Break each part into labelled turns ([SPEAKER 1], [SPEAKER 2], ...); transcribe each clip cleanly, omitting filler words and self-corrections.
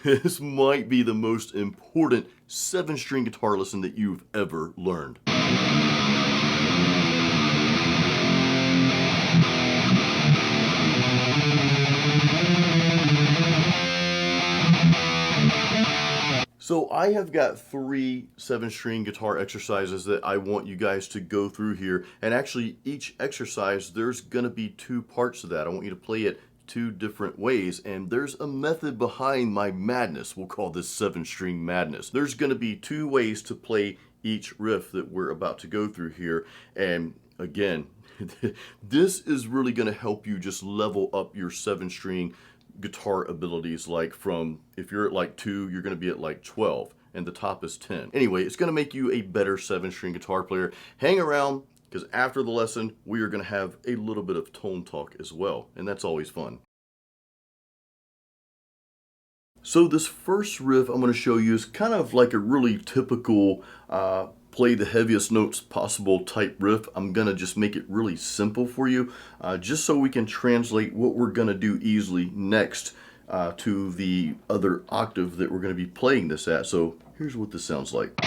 [SPEAKER 1] this might be the most important 7-string guitar lesson that you've ever learned. So I have got 3 7-string guitar exercises that I want you guys to go through here. And actually each exercise, there's gonna be 2 parts to that. I want you to play it 2 different ways, and there's a method behind my madness. We'll call this 7-string madness. There's gonna be 2 ways to play each riff that we're about to go through here. And again, this is really gonna help you just level up your 7-string guitar abilities. Like from, if you're at like 2, you're going to be at like 12, and the top is 10. Anyway, it's going to make you a better 7-string guitar player. Hang around, because after the lesson, we are going to have a little bit of tone talk as well, and that's always fun. So this first riff I'm going to show you is kind of like a really typical play the heaviest notes possible type riff. I'm gonna just make it really simple for you, just so we can translate what we're gonna do easily next to the other octave that we're gonna be playing this at. So here's what this sounds like.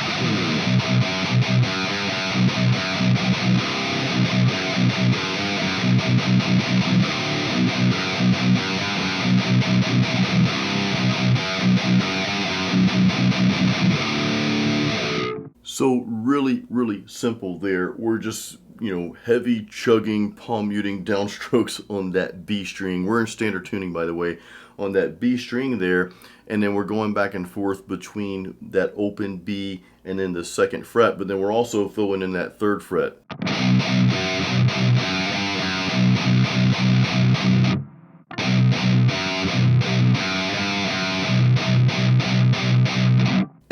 [SPEAKER 1] So really simple there. We're just, heavy chugging, palm muting downstrokes on that B string. We're in standard tuning, by the way, on that B string there. And then we're going back and forth between that open B and then the 2nd fret, but then we're also filling in that 3rd fret.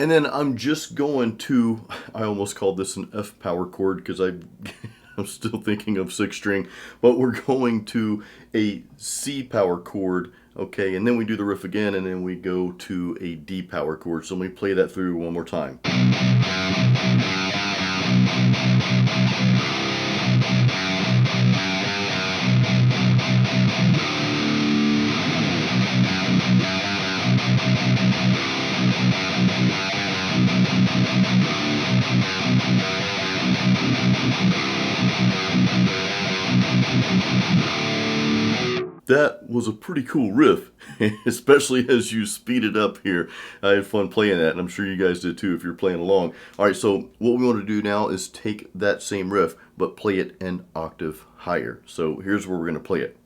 [SPEAKER 1] And then I'm just going to, I almost called this an F power chord because I'm still thinking of 6 string, but we're going to a C power chord, okay, and then we do the riff again, and then we go to a D power chord. So let me play that through one more time. That was a pretty cool riff, especially as you speed it up here. I had fun playing that, and I'm sure you guys did too if you're playing along. All right, so what we want to do now is take that same riff, but play it an octave higher. So here's where we're going to play it.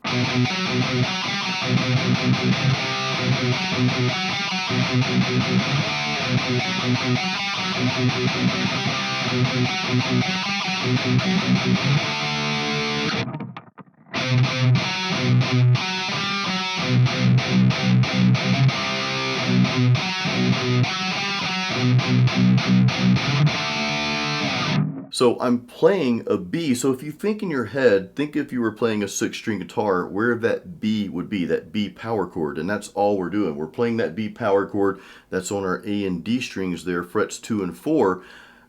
[SPEAKER 1] So I'm playing a B, so if you think in your head, think if you were playing a 6-string guitar, where that B would be, that B power chord, and that's all we're doing. We're playing that B power chord that's on our A and D strings there, frets 2 and 4,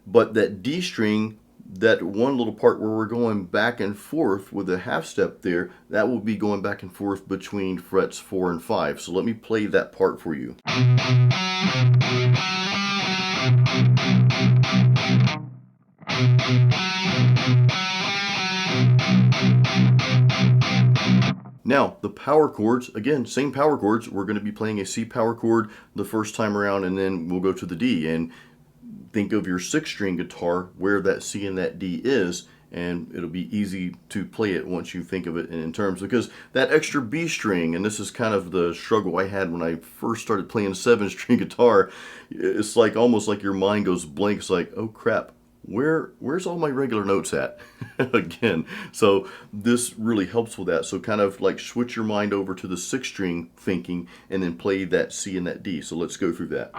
[SPEAKER 1] but that D string, that one little part where we're going back and forth with a half step there, that will be going back and forth between frets 4 and 5. So let me play that part for you. Now, the power chords, again, same power chords. We're going to be playing a C power chord the first time around, and then we'll go to the D. And think of your 6-string guitar where that C and that D is, and it'll be easy to play it once you think of it in terms, because that extra B string, and this is kind of the struggle I had when I first started playing 7-string guitar, it's like almost like your mind goes blank. It's like, oh crap, where's all my regular notes at? Again, so this really helps with that. So kind of like switch your mind over to the 6-string thinking and then play that C and that D. So let's go through that.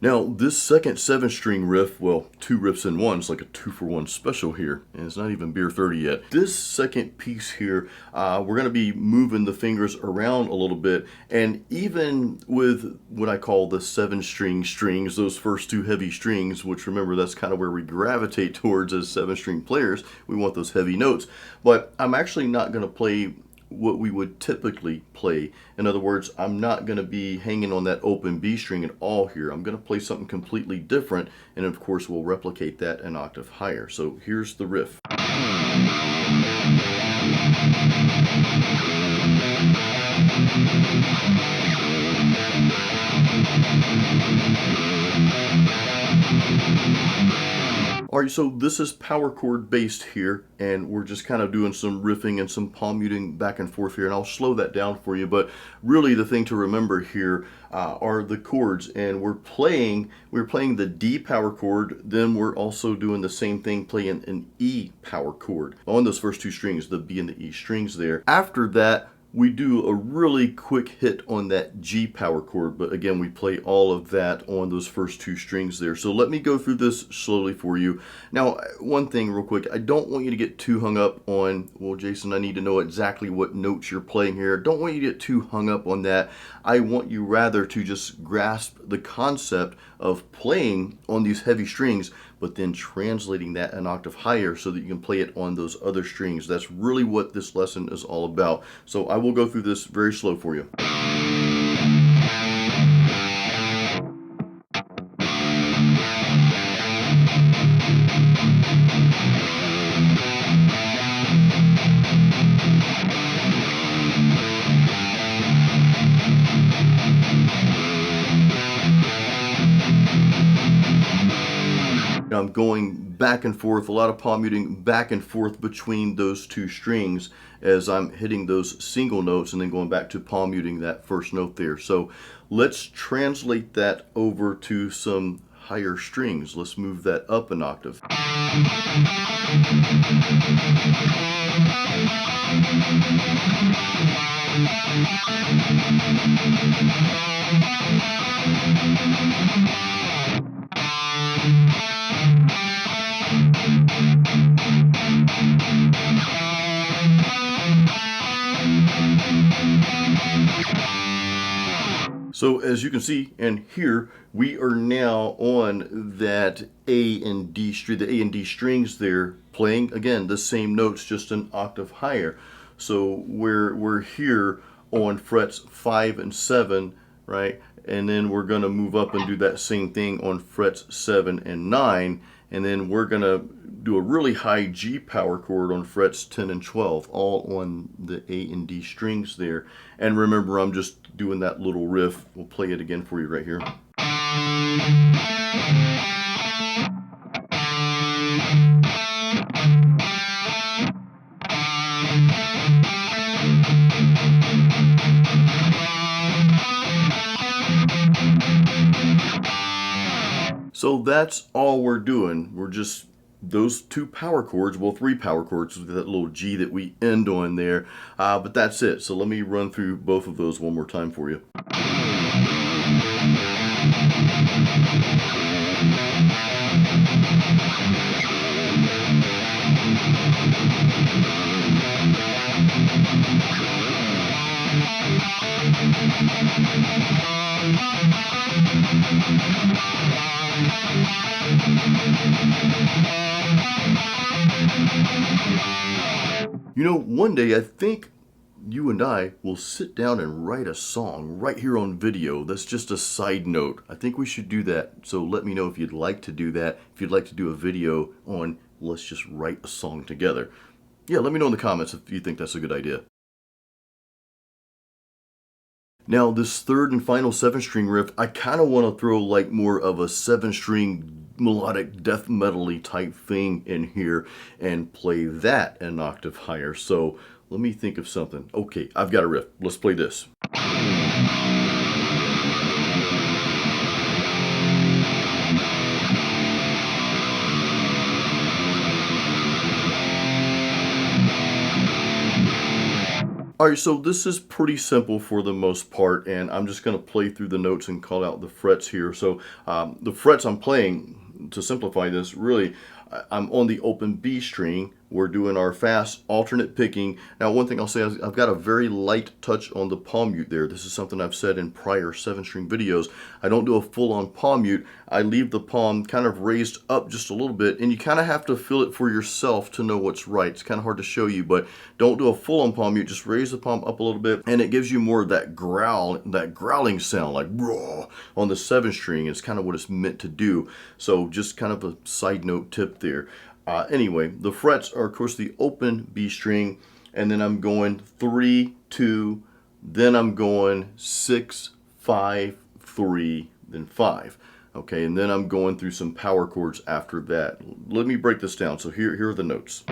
[SPEAKER 1] Now, this second 7-string riff, well, 2 riffs in one, it's like a 2-for-1 special here, and it's not even beer 30 yet. This second piece here, we're going to be moving the fingers around a little bit, and even with what I call the 7-string strings, those first 2 heavy strings, which remember that's kind of where we gravitate towards as 7-string players, we want those heavy notes, but I'm actually not going to play what we would typically play. In other words, I'm not going to be hanging on that open B string at all here. I'm going to play something completely different, and of course we'll replicate that an octave higher. So here's the riff. Alright, so this is power chord based here, and we're just kind of doing some riffing and some palm muting back and forth here, and I'll slow that down for you, but really the thing to remember here are the chords, and we're playing the D power chord, then we're also doing the same thing, playing an E power chord on those first 2 strings, the B and the E strings there. After that, we do a really quick hit on that G power chord, but again, we play all of that on those first 2 strings there. So let me go through this slowly for you. Now, one thing real quick, I don't want you to get too hung up on, well, Jason, I need to know exactly what notes you're playing here. Don't want you to get too hung up on that. I want you rather to just grasp the concept of playing on these heavy strings, but then translating that an octave higher so that you can play it on those other strings. That's really what this lesson is all about. So I will go through this very slow for you. I'm going back and forth, a lot of palm muting back and forth between those 2 strings as I'm hitting those single notes and then going back to palm muting that first note there. So let's translate that over to some higher strings. Let's move that up an octave. So as you can see and hear, we are now on that A and D string, the A and D strings there, playing again the same notes, just an octave higher. So we're here on frets 5 and 7, right? And then we're going to move up and do that same thing on frets 7 and 9, and then we're going to do a really high G power chord on frets 10 and 12, all on the A and D strings there. And remember, I'm just doing that little riff. We'll play it again for you right here. So that's all we're doing. We're just those 2 power chords, well, 3 power chords with that little G that we end on there, but that's it. So let me run through both of those one more time for you. You know, one day I think you and I will sit down and write a song right here on video. That's just a side note. I think we should do that. So let me know if you'd like to do that. If you'd like to do a video on let's just write a song together. Yeah, let me know in the comments if you think that's a good idea. Now this third and final 7-string riff, I kind of want to throw like more of a 7-string melodic death metal-y type thing in here and play that an octave higher. So let me think of something. Okay, I've got a riff. Let's play this. All right, so this is pretty simple for the most part, and I'm just going to play through the notes and call out the frets here. So the frets I'm playing, to simplify this, really, I'm on the open B string. We're doing our fast alternate picking. Now, one thing I'll say is I've got a very light touch on the palm mute there. This is something I've said in prior 7-string videos. I don't do a full-on palm mute. I leave the palm kind of raised up just a little bit, and you kind of have to feel it for yourself to know what's right. It's kind of hard to show you, but don't do a full-on palm mute. Just raise the palm up a little bit, and it gives you more of that growl, that growling sound, like raw on the 7-string. It's kind of what it's meant to do. So just kind of a side note tip there. Anyway, the frets are, of course, the open B string, and then I'm going 3, 2, then I'm going 6, 5, 3, then 5. Okay, and then I'm going through some power chords after that. Let me break this down. So here are the notes.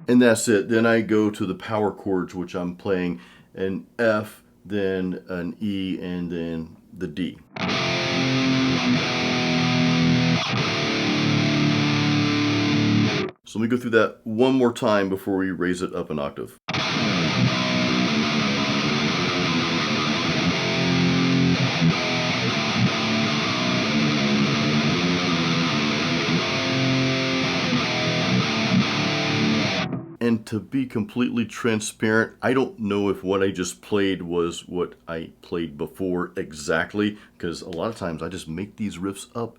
[SPEAKER 1] And that's it. Then I go to the power chords, which I'm playing an F, then an E, and then the D. So let me go through that one more time before we raise it up an octave. And to be completely transparent, I don't know if what I just played was what I played before exactly, because a lot of times I just make these riffs up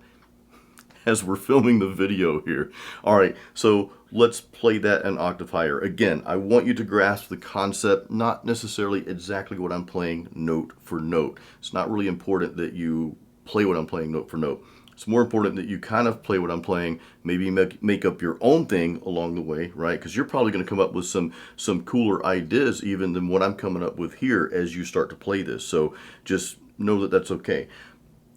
[SPEAKER 1] as we're filming the video here. All right, so let's play that an octave higher. Again, I want you to grasp the concept, not necessarily exactly what I'm playing note for note. It's not really important that you play what I'm playing note for note. It's more important that you kind of play what I'm playing, maybe make up your own thing along the way, right? Because you're probably going to come up with some cooler ideas even than what I'm coming up with here as you start to play this. So just know that that's okay.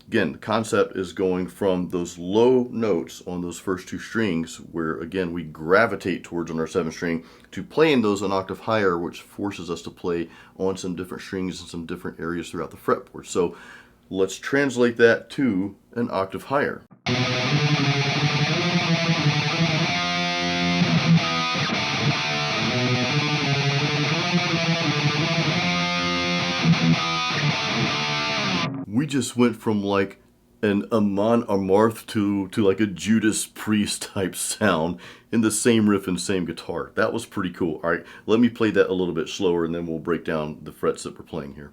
[SPEAKER 1] Again, the concept is going from those low notes on those first 2 strings, where again we gravitate towards on our 7th string, to playing those an octave higher, which forces us to play on some different strings in some different areas throughout the fretboard. So let's translate that to an octave higher. We just went from like an Amon Amarth to like a Judas Priest type sound in the same riff and same guitar. That was pretty cool. All right, let me play that a little bit slower and then we'll break down the frets that we're playing here.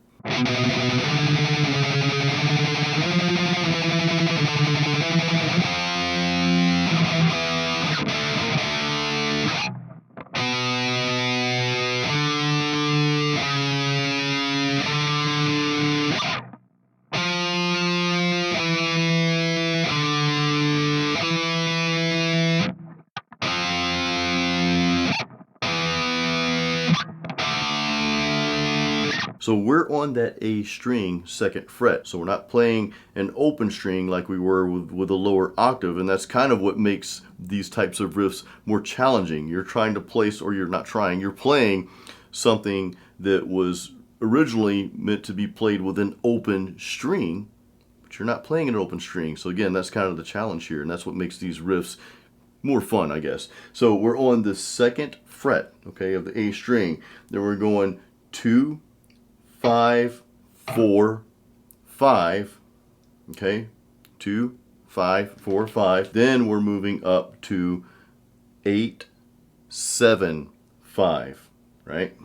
[SPEAKER 1] So we're on that A string 2nd fret. So we're not playing an open string like we were with a lower octave, and that's kind of what makes these types of riffs more challenging. You're trying to place, or you're not trying, you're playing something that was originally meant to be played with an open string, but you're not playing an open string. So again, that's kind of the challenge here, and that's what makes these riffs more fun, I guess. So we're on the 2nd fret, okay, of the A string. Then we're going 2, 5, 4, 5, okay, 2, 5, 4, 5. Then we're moving up to 8, 7, 5, right?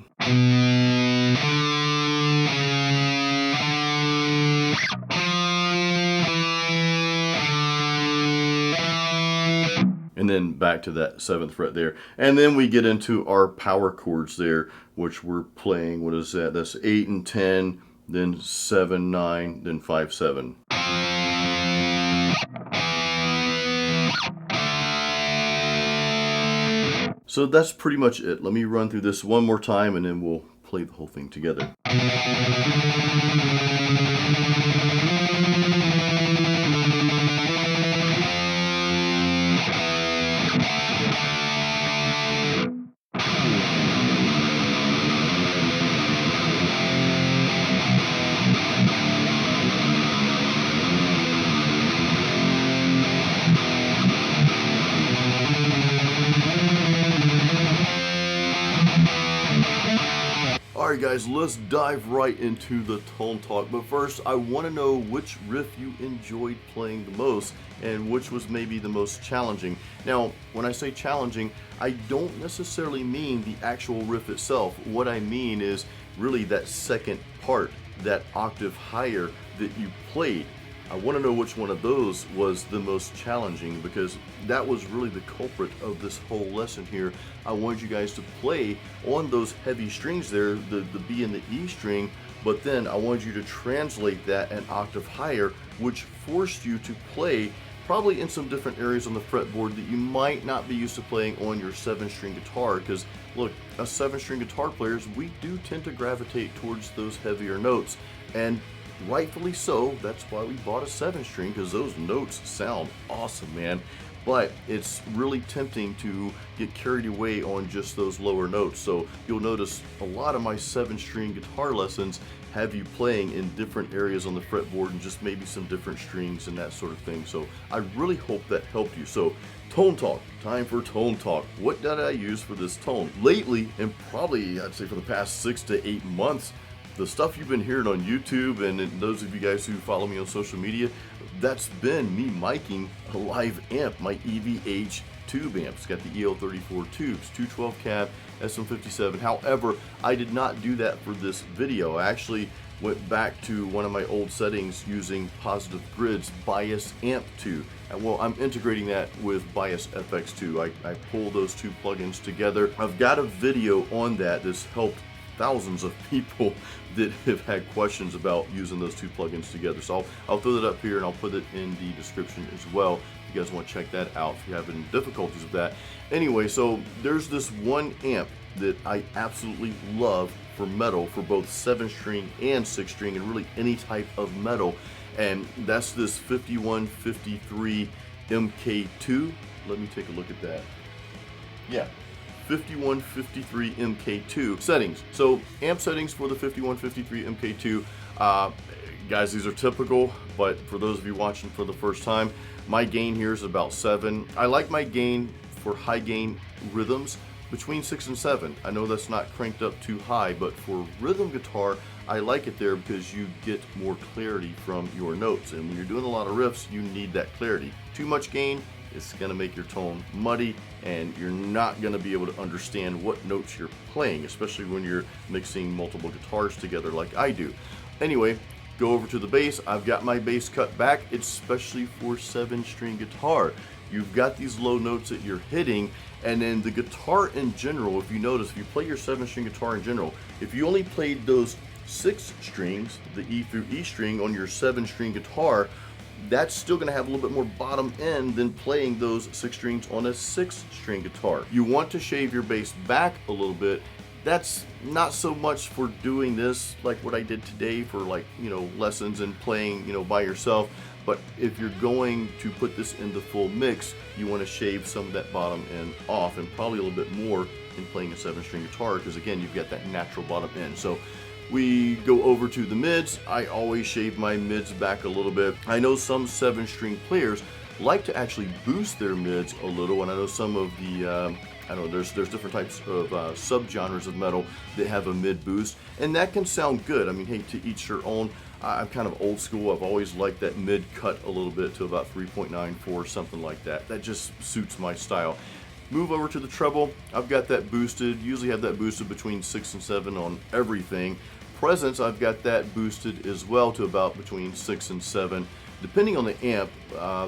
[SPEAKER 1] And then back to that 7th fret there. And then we get into our power chords there, which we're playing, what is that? That's 8 and 10, then 7, 9, then 5, 7. So that's pretty much it. Let me run through this one more time and then we'll play the whole thing together. Alright guys, let's dive right into the tone talk, but first I want to know which riff you enjoyed playing the most and which was maybe the most challenging. Now, when I say challenging, I don't necessarily mean the actual riff itself. What I mean is really that second part, that octave higher that you played. I want to know which one of those was the most challenging, because that was really the culprit of this whole lesson here. I wanted you guys to play on those heavy strings there, the B and the E string, but then I wanted you to translate that an octave higher, which forced you to play probably in some different areas on the fretboard that you might not be used to playing on your 7-string guitar. Because look, us 7-string guitar players, we do tend to gravitate towards those heavier notes, and rightfully so. That's why we bought a 7-string, because those notes sound awesome, man. But it's really tempting to get carried away on just those lower notes. So you'll notice a lot of my 7-string guitar lessons have you playing in different areas on the fretboard and just maybe some different strings and that sort of thing. So I really hope that helped you. So tone talk, time for tone talk. What did I use for this tone? Lately, and probably I'd say for the past 6 to 8 months, the stuff you've been hearing on YouTube, and those of you guys who follow me on social media, that's been me miking a live amp, my EVH tube amp. It's got the EL34 tubes, 212 cap, SM57. However, I did not do that for this video. I actually went back to one of my old settings using Positive Grid's Bias Amp 2. And well, I'm integrating that with Bias FX2. I pull those two plugins together. I've got a video on that that's helped thousands of people that have had questions about using those two plugins together. So I'll throw that up here, and I'll put it in the description as well if you guys want to check that out if you have any difficulties with that. Anyway, so there's this one amp that I absolutely love for metal, for both 7-string and 6-string, and really any type of metal, and that's this 5153 MK2. Let me take a look at that. Yeah, 5153 MK2 settings. So amp settings for the 5153 MK2. Guys, these are typical, but for those of you watching for the first time, my gain here is about 7. I like my gain for high gain rhythms between 6 and 7. I know that's not cranked up too high, but for rhythm guitar, I like it there because you get more clarity from your notes. And when you're doing a lot of riffs, you need that clarity. Too much gain, it's going to make your tone muddy, and you're not going to be able to understand what notes you're playing, especially when you're mixing multiple guitars together like I do. Anyway, go over to the bass. I've got my bass cut back, especially for 7-string guitar. You've got these low notes that you're hitting, and then the guitar in general, if you notice, if you play your 7-string guitar in general, if you only played those 6 strings, the E through E string on your 7-string guitar, that's still going to have a little bit more bottom end than playing those 6 strings on a 6-string guitar. You want to shave your bass back a little bit. That's not so much for doing this like what I did today for, like, you know, lessons and playing, you know, by yourself. But if you're going to put this in the full mix, you want to shave some of that bottom end off, and probably a little bit more in playing a 7-string guitar, because again, you've got that natural bottom end. So we go over to the mids. I always shave my mids back a little bit. I know some 7-string players like to actually boost their mids a little, and I know some of the I know there's different types of subgenres of metal that have a mid boost, and that can sound good. I mean, hey, to each their own. I'm kind of old school. I've always liked that mid cut a little bit to about 3.94, something like that. That just suits my style. Move over to the treble. I've got that boosted. Usually have that boosted between 6 and 7 on everything. Presence, I've got that boosted as well to about between 6 and 7. Depending on the amp,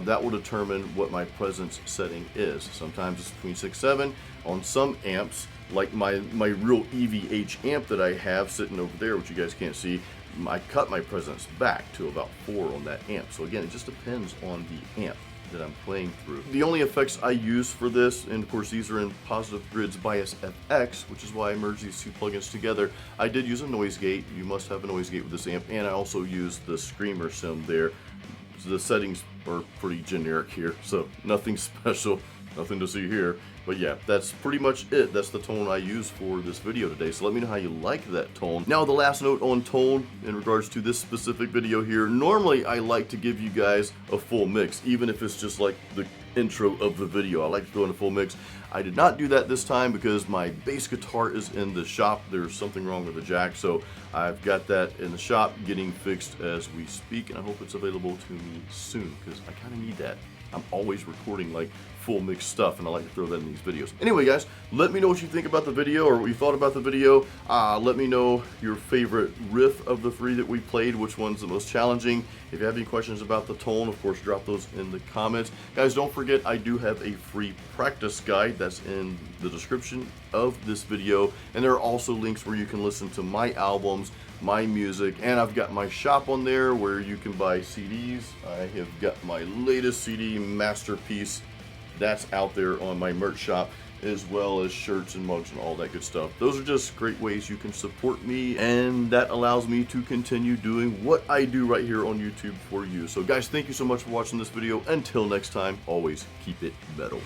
[SPEAKER 1] that will determine what my presence setting is. Sometimes it's between 6 7. On some amps, like my real EVH amp that I have sitting over there, which you guys can't see, I cut my presence back to about 4 on that amp. So again, it just depends on the amp. that I'm playing through. The only effects I use for this, and of course these are in Positive Grid's Bias FX, which is why I merged these two plugins together. I did use a noise gate. You must have a noise gate with this amp, and I also used the Screamer sim there. So the settings are pretty generic here, so nothing special, nothing to see here. But yeah, that's pretty much it. That's the tone I use for this video today. So let me know how you like that tone. Now, the last note on tone in regards to this specific video here. Normally, I like to give you guys a full mix, even if it's just like the intro of the video. I like to throw in a full mix. I did not do that this time because my bass guitar is in the shop. There's something wrong with the jack, so I've got that in the shop getting fixed as we speak, and I hope it's available to me soon because I kind of need that. I'm always recording like full mix stuff, and I like to throw that in these videos. Anyway, guys, let me know what you think about the video or what you thought about the video. Let me know your favorite riff of the three that we played, which one's the most challenging. If you have any questions about the tone, of course, drop those in the comments. Guys, don't forget, I do have a free practice guide that's in the description of this video, and there are also links where you can listen to my albums, my music, and I've got my shop on there where you can buy CDs. I have got my latest CD, Masterpiece, that's out there on my merch shop, as well as shirts and mugs and all that good stuff. Those are just great ways you can support me, and that allows me to continue doing what I do right here on YouTube for you. So guys, thank you so much for watching this video. Until next time, always keep it metal.